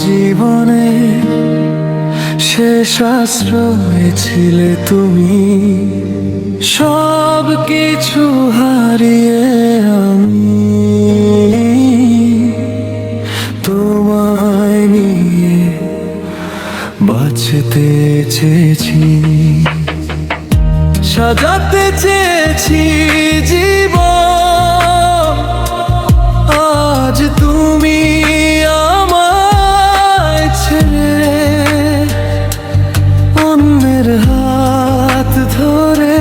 জীবনে শেষ আশ্রয় ছিলে তুমি। সব কিছু হারিয়ে আমি তোমায় নিয়ে বাঁচতে চেয়েছি, সাজাতে চেয়েছি জীবন। আজ তুমি আমায় ছেড়ে অন্যের হাত ধরে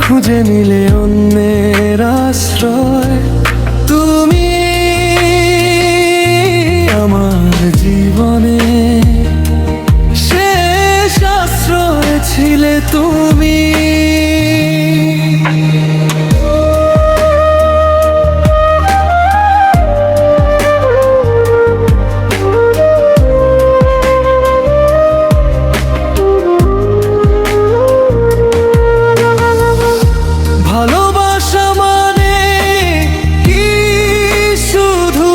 খুঁজে নিলে অন্যের আশ্রয়। তুমি আমার জীবনে শেষ আশ্রয় ছিলে তুমি। ভালোবাসা মানে কি শুধু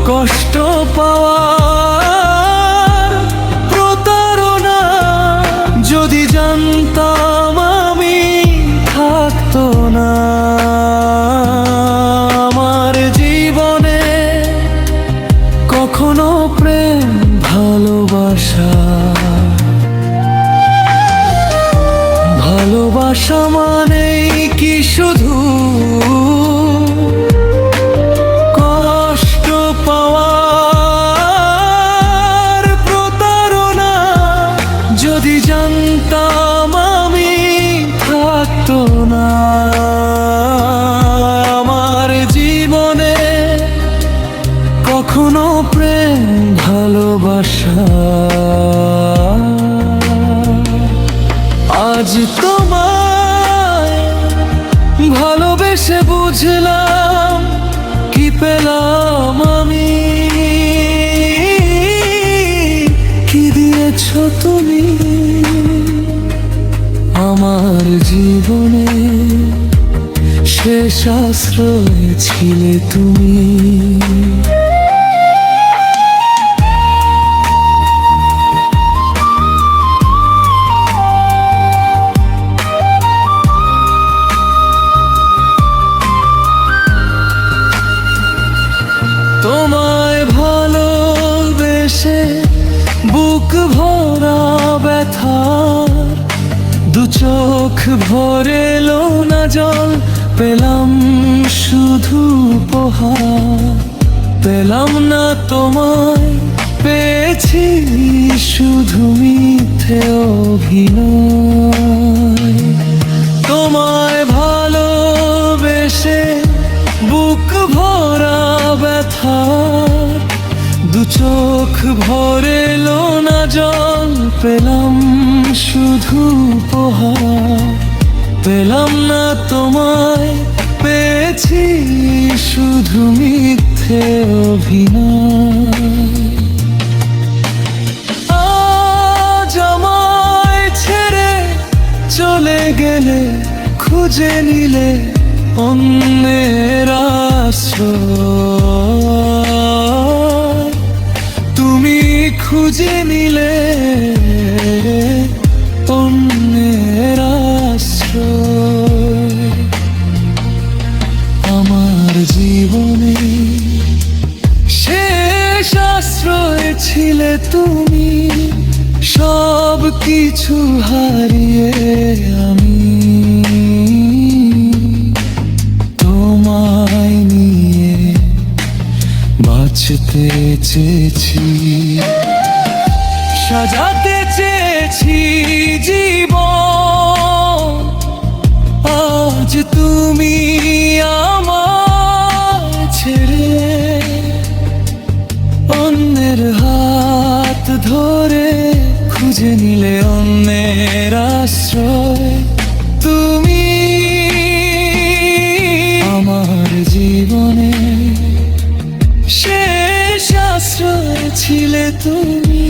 কষ্ট পাওয়ার প্রতারণা? যদি জানতাম আমি থাকতো না আমার জীবনে কখনো প্রেম ভালোবাসা। ভালোবাসা মানেই কি শুধু কষ্ট পাওয়ার প্রতারণা? যদি জানতাম আমি থাকতো না আমার জীবনে কখনো প্রেম ভালোবাসা। আজ তোমায় ভালোবেসে বুঝলাম কি পেলাম আমি, কি দিয়েছো তুমি আমার জীবনে। শেষ আশ্রয় ছিলে তুমি। তোমায় ভালোবেসে বুক ভরা ব্যথার দু চোখ ভরে এলো না জল। পেলাম শুধু উপহার, পেলাম না তোমায়, পেয়েছি শুধু মিথ্যে অভিনয়। তোমায় ভালোবেসে বুক ভরা ব্যথার দু চোখ ভরে এলো না জল। পেলাম শুধু উপহার, পেলাম না তোমায়, পেয়েছি শুধু মিথ্যে অভিনয়। আজ আমায় ছেড়ে চলে গেলে খুঁজে নিলে অন্যের আশ্রয়। তুমি খুঁজে নিলে অন্যের আশ্রয়। আমার জীবনে শেষ আশ্রয় ছিলে তুমি। সব কিছু হারিয়ে আমি তোমায় নিয়ে বাঁচতে চেয়েছি, সাজাতে চেয়েছি জীবন। আজ তুমি আমায় ছেড়ে অন্যের হাত ধরে খুঁজে নিলে অন্যের আশ্রয়। তুমি আমার জীবনে শেষ আশ্রয় ছিলে তুমি।